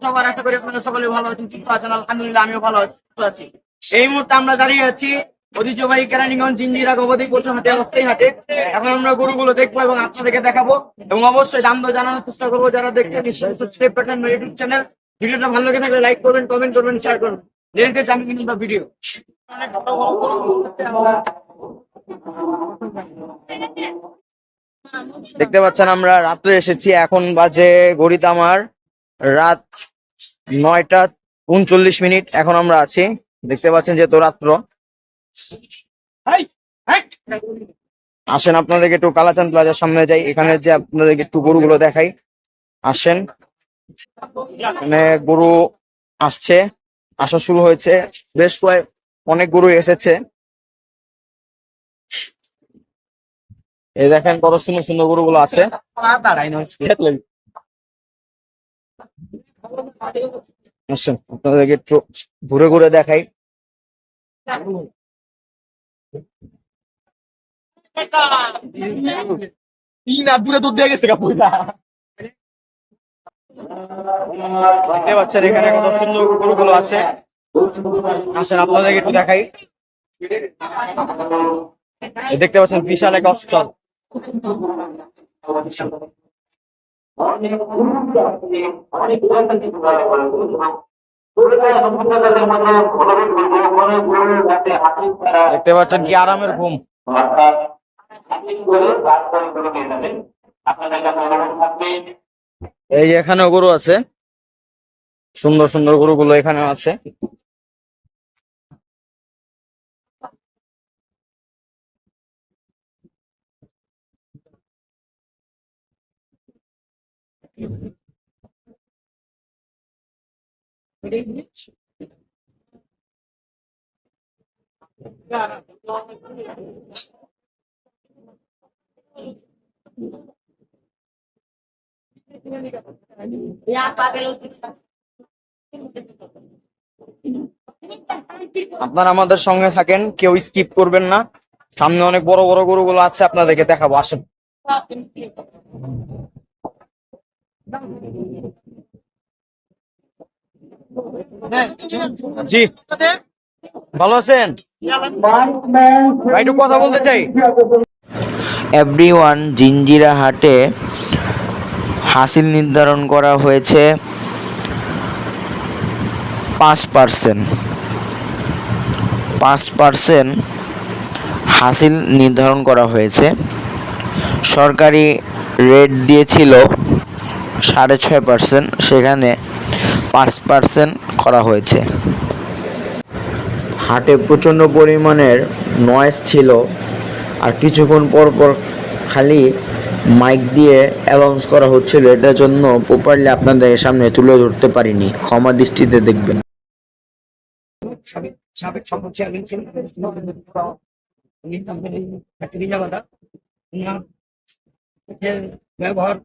সবার আশা করি আপনারা সকলে ভালো আছেন, সুস্থ আছেন। আলহামদুলিল্লাহ আমিও ভালো আছি, সুস্থ আছি। এই মুহূর্তে আমরা দাঁড়িয়ে আছি ঐতিহ্যবাহী কেরানীগঞ্জ জিঞ্জিরা গবাদি পশু হাটে, অস্থায়ী হাটে। এখন আমরা গরুগুলো দেখবো এবং আপনাদেরকে দেখাবো এবং অবশ্যই দাম দর জানানোর চেষ্টা করবো। যারা দেখতে সাবস্ক্রাইব করবেন ইউটিউব চ্যানেল। ভিডিওটা ভালো লেগে থাকলে লাইক করবেন, কমেন্ট করবেন, শেয়ার করবেন। লেটেস্ট আমি কিন্তু ভিডিও অনেক বড় বড় দেখতে পাচ্ছেন আমরা রাত্রে এসেছি, এখন বাজে ঘড়িতে আমার রাত 9টা 39 মিনিট। এখন আমরা আছি, দেখতে পাচ্ছেন যেহেতু রাত্র। আসেন আপনাদেরকে একটু কালাচাঁদ প্লাজার সামনে যাই, এখানে যে আপনাদেরকে একটু গরুগুলো দেখাই। আসেন, এখানে গরু আসছে, আসা শুরু হয়েছে, বেশ অনেক গরু এসেছে। এই দেখেন কত সুন্দর সুন্দর গরুগুলো আছে। আসেন আপনাদেরকে একটু ঘুরে ঘুরে দেখাই। দেখতে পাচ্ছেন এখানে কত সুন্দর গরুগুলো আছে। আসেন আপনাদেরকে একটু দেখাই। দেখতে পাচ্ছেন বিশাল এক অস্ট্রাল। দেখতে পাচ্ছেন কি আরামের ঘুম। এই যে এখানেও গরু আছে, সুন্দর সুন্দর গরুগুলো এখানেও আছে। আপনারা আমাদের সঙ্গে থাকেন, কেউ স্কিপ করবেন না। সামনে অনেক বড় বড় গরুগুলো আছে, আপনাদেরকে দেখাবো। আসেন। জি, ভালো আছেন ভাই? একটু কথা বলতে চাই। এভরিওয়ান, জিঞ্জিরা হাটে হাসিল নির্ধারণ করা হয়েছে 5%। 5% হাসিল নির্ধারণ করা হয়েছে। সরকারি রেট দিয়েছিল 6.5%, সেখানে 5% করা হয়েছে। হাটে প্রচণ্ড পরিমাণের নয়েজ ছিল, আর কিছুক্ষণ পর পর খালি মাইক দিয়ে অ্যানাউন্স করা হচ্ছিল। এটার জন্য প্রপারলি আপনাদের সামনে তুলে ধরতে পারিনি, ক্ষমা দৃষ্টিতে দেখবেন। সাবেক সম্পদ চেয়ারম্যান ছিলেন ব্যবহার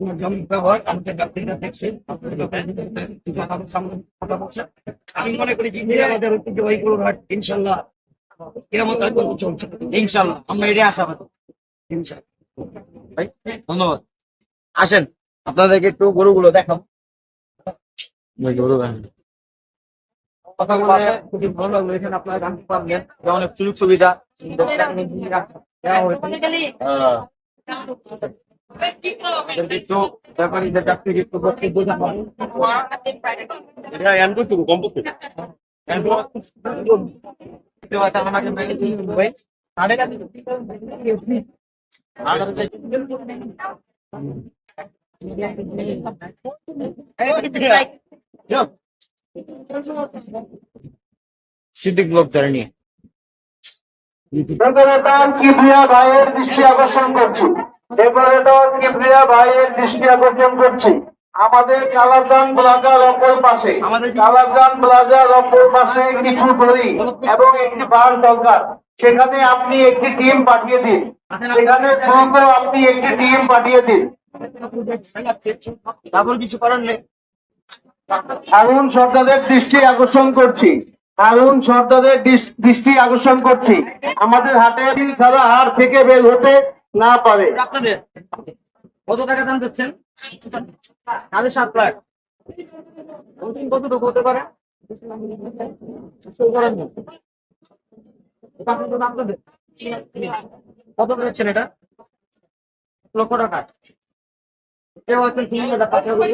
ব্যবহার আমাদের ব্যক্তিরা দেখছেন। আমি মনে করি যে আমাদের ঐতিহ্যবাহী গরুর হাট ইনশাল্লাহ কিয়ামত পর্যন্ত চলছে। ইনশাল্লাহ আমরা এটাই আশাবাদী। ইনশাল্লাহ ভাই, ধন্যবাদ। আসেন আপনাদেরকে একটু গরুগুলো দেখাবো। গরু কথা বলে খুবই ভালো লাগলো। এখানে আপনারা জানতে পারলেন যে অনেক সুযোগ সুবিধা দেওয়া হয়েছে। একটু ব্যাপারীদের কাছ থেকে একটু বক্তব্য জানবো। সিদ্দিক ব্লগ জার্নি কিবরিয়া ভাইয়ের দৃষ্টি আকর্ষণ করছি। কিবরিয়া ভাইয়ের দৃষ্টি আকর্ষণ করছি। আমাদের কালাচান প্লাজার অপর পাশে, কালাচান প্লাজার অপর পাশে কিছু দড়ি এবং একটি বাস দরকার। সেখানে আপনি একটি টিম পাঠিয়ে দিন। সেখানে দ্রুত আপনি একটি টিম পাঠিয়ে দিন। কিছু করার নেই। হারুন সর্দারের দৃষ্টি আকর্ষণ করছি। হারুন সর্দারের দৃষ্টি আকর্ষণ করছি। আমাদের হাটে ছাড়া হাট থেকে বের হতে না পারে। কত টাকা দাম দিচ্ছেন? 7.5 লাখ। ওজন কতটুকু হতে পারে? এটা আপনার দাম দেবে কত দিচ্ছেন এটা? 1,00,000 টাকা। কেউ হচ্ছে 3,000 টাকা বলি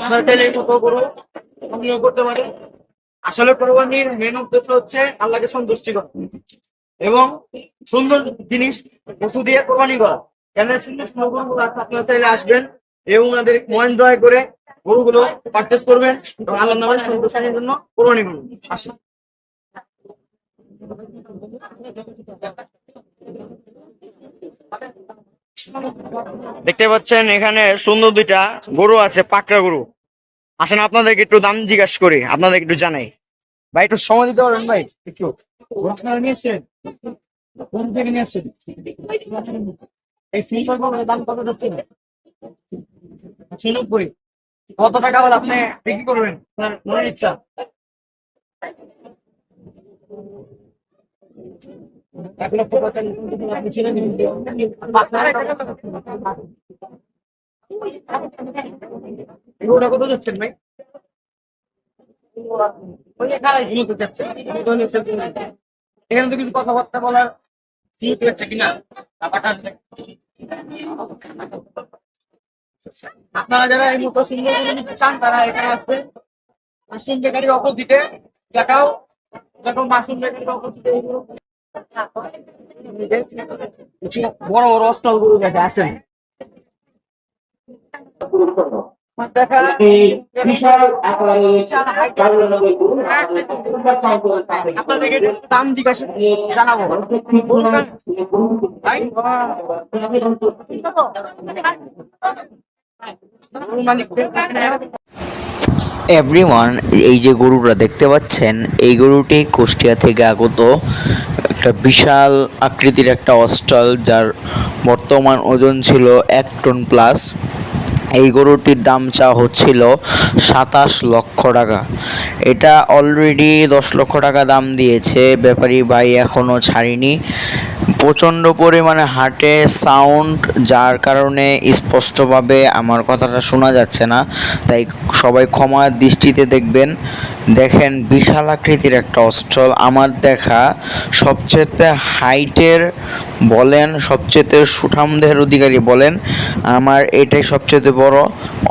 আপনার চাইলে কত গরু সংগ্রহ করতে পারে। আসলে কোরবানির মেন উদ্দেশ্য হচ্ছে আল্লাহকে সন্তুষ্টি করা এবং সুন্দর জিনিস পশু দিয়ে কোরবানি করা। কেন সুন্দর সুন্দর গরুগুলো আছে, আপনারা চাইলে আসবেন এবং ওনাদের মন জয় করে গরুগুলো পারচেস করবেন এবং আল্লাহর নামে সন্তুষ্টির জন্য কোরবানি করবেন। আসুন। দেখতে পাচ্ছেন এখানে সুন্দর দুইটা গরু আছে, পাকড়া গরু। আসেন আপনাদেরকে একটু দাম জিজ্ঞাসা করি, আপনাদের একটু জানাই। ভাই একটু সময় দিতে পারবেন ভাই? একটু গরু আপনারা নিয়ে এসছেন, কোন থেকে নিয়ে এসছেন? এই সিলভার গরুর দাম কত যাচ্ছে? 90। কত টাকা হলে আপনি বিক্রি করবেন? আপনার মনের ইচ্ছা। এক লক্ষ টাকা আপনি ছেড়ে দিন। এগুলো কত যাচ্ছেন ভাই? এখানে তো কিছু কথাবার্তা বলার ঠিক হচ্ছে কিনা ব্যাপারটা আপনারা যারা এই মতো সুন্দর করে নিতে চান তারা এখানে আসবেন। মাসুম বেকারির অপোজিটে দেখাও, দেখো মাসুম বেকারির অপোজিটে বড় বড় অস্টল গুলো দেখে আসেন। দেখা আপনাদেরকে দাম জিজ্ঞাসা জানাবো মালিক। এভরিওয়ান, এই যে গরুটা দেখতে পাচ্ছেন এই গরুটি কুষ্টিয়া থেকে আগত একটা বিশাল আকৃতির একটা অস্ট্রাল, যার বর্তমান ওজন ছিল 1 টন প্লাস। এই গরুটির দাম চা হচ্ছিল 27 লক্ষ টাকা। এটা অলরেডি 10 লক্ষ টাকা দাম দিয়েছে ব্যাপারী ভাই, এখনও ছাড়িনি। প্রচণ্ড পরিমাণে হার্টে সাউন্ড, যার কারণে স্পষ্টভাবে আমার কথাটা শোনা যাচ্ছে না, তাই সবাই ক্ষমার দৃষ্টিতে দেখবেন। দেখেন বিশাল আকৃতির একটা অস্ট্রাল, আমার দেখা সবচেয়ে হাইটের বলেন, সবচেয়ে সুঠামদের অধিকারী বলেন, আমার এটাই সবচেয়ে বড়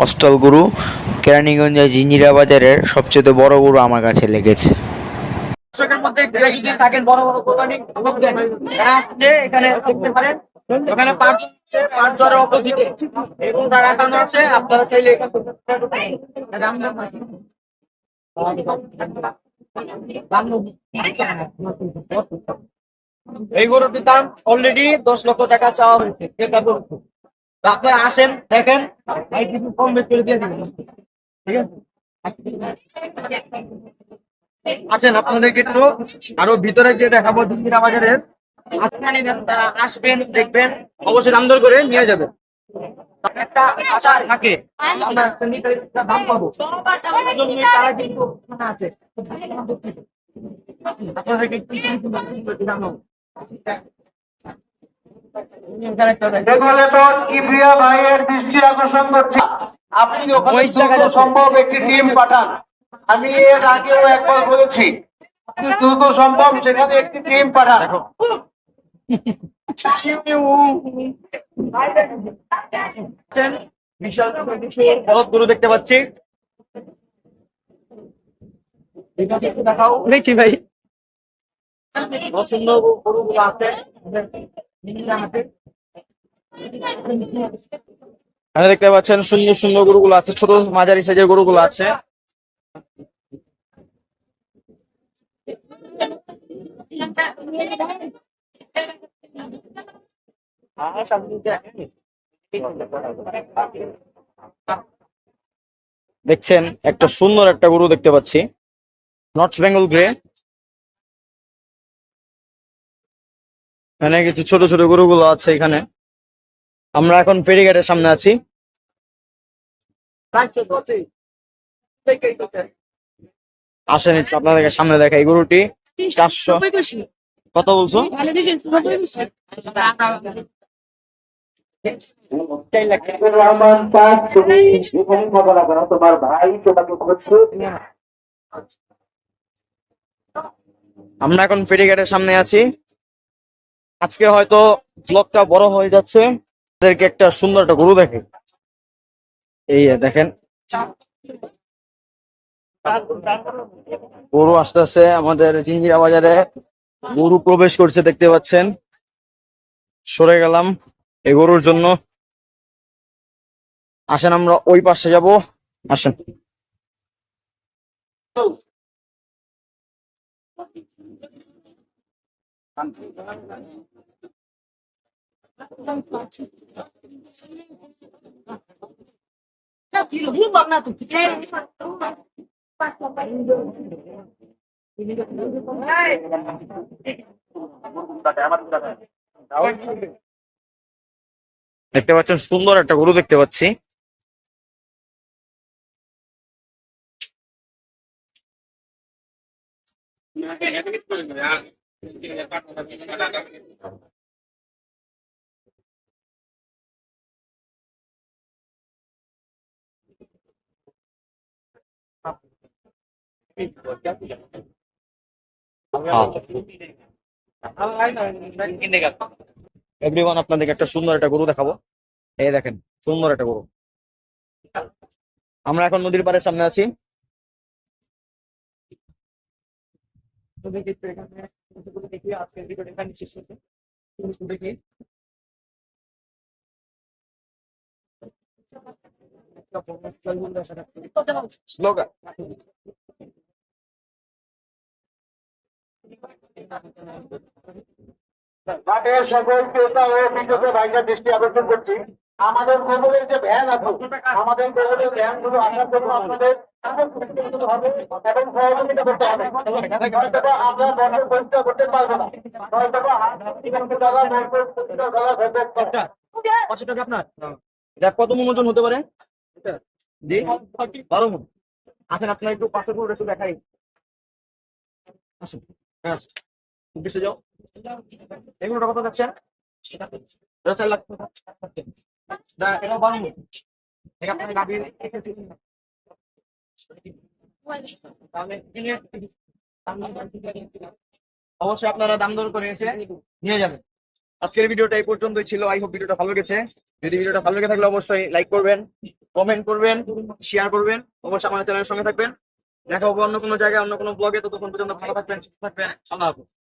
অস্ট্রাল গরু। কেরানীগঞ্জের জিঞ্জিরা বাজারের সবচেয়ে বড় গরু আমার কাছে লেগেছে। দর্শকের মধ্যে কেউ যদি থাকেন বড় বড় কোরবানি তারা আসলে এখানে দেখতে পারেন। ওখানে পাঁচ জনের অপোজিটে এবং তারা এখানে আছে, আপনারা চাইলে এই গরুটির দাম অলরেডি 10 লক্ষ টাকা চাওয়া হয়েছে ক্রেতা গরু। আপনারা আসেন, দেখেন, কিছু কম বেশ করে দিয়ে দিবেন। ঠিক আছে, আছেন আপনাদেরকে একটু আরো ভিতরে যে দেখাবো জিঞ্জিরা বাজারের। তারা আসবেন, দেখবেন, অবশ্যই দাম দর করে নিয়ে যাবেন। একটা আশা থাকে আমরা নির্ধারিত দাম পাবো, তারা কিন্তু আছে আপনাদেরকে দাম পাবো। দেখলে তো কিবরিয়া ভাইয়ের দৃষ্টি আকর্ষণ করছি, আপনি ওখানে দ্রুত সম্ভব একটি টিম পাঠান। আমি এর আগেও একবার বলেছি, আপনি দ্রুত সম্ভব সেখানে একটি টিম পাঠান। বিশাল বলদ গরু দেখতে পাচ্ছি, দেখাও দেখি ভাই। পছন্দ গরুগুলো আছে দেখতে পাচ্ছেন, সুন্দর সুন্দর গরুগুলো আছে, ছোট মাঝারি সাইজের গরুগুলো আছে। দেখছেন একটা সুন্দর একটা গরু দেখতে পাচ্ছি, নর্থ বেঙ্গল গ্রে। এখানে কিছু ছোট ছোট গরুগুলো আছে। এখানে আমরা এখন ফেরিঘাটের সামনে আছি। আসেন একটু আপনাদেরকে সামনে দেখা। এই গরুটি 400। কত বলছো? 4 লাখ রহমান পাক, তুমি এখানে কথা রাখো না, তোমার ভাই তোমাকে খুঁজছে। আমরা এখন ফেরিঘাটের সামনে আছি। আজকে হয়তো ব্লগটা বড় হয়ে যাচ্ছে, আপনাদেরকে একটা সুন্দর একটা গরু দেখে। এই যে দেখেন গরু আসতেছে আমাদের জিঞ্জিরা বাজারে, গরু প্রবেশ করছে দেখতে পাচ্ছেন। সরে গেলাম এই গরুর জন্য। আসেন আমরা ওই পাশে যাব, আসেন। দেখতে পাচ্ছেন সুন্দর একটা গরু দেখতে পাচ্ছি। এভরিওয়ান, আপনাদেরকে একটা সুন্দর একটা গরু দেখাবো। এই দেখেন সুন্দর একটা গরু। আমরা এখন নদীর পাড়ের সামনে আছি। দেখি আজকের ভিডিওটা এখানে শেষ করতে দেখি। স্লোগান ঘাটের সকল ক্রেতা ও বিক্রেতা ভাইদের দৃষ্টি আকর্ষণ করছি, আমাদের গোবরের যে ভ্যান আছে, আমাদের গোবরের ভ্যান গুলো আসার জন্য আপনাদের হবে এবং সহযোগিতা করতে হবে। নয়তো আমরা বছর পরিষ্কার করতে পারবো না, নয়তো দ্বারা বছর পরিষ্কার করা হবে। 500 টাকা আপনার। এটা কত মন ওজন হতে পারে? জি 12 মন। আসেন আপনার একটু 500 করে একটু দেখাই। আসুন, হ্যাঁ আসুন। পিছিয়ে যাও। এগুলোটা কত যাচ্ছে? এটা 4 লাখ টাকা। এটা 12 মন। এটা আপনার গাভীর তাহলে অবশ্যই আপনারা দাম দর করে এসে নিয়ে যাবেন। আজকের ভিডিওটা এই পর্যন্তই ছিল। আই হোপ ভিডিওটা ভালো লেগেছে। যদি ভিডিওটা ভালো লেগে থাকলে অবশ্যই লাইক করবেন, কমেন্ট করবেন, শেয়ার করবেন। অবশ্যই আমাদের চ্যানেলের সঙ্গে থাকবেন। দেখা হবে অন্য কোনো জায়গায়, অন্য কোনো ব্লগে। ততক্ষণ পর্যন্ত ভালো থাকবেন, সুস্থ থাকবেন। আল্লাহ হাফেজ।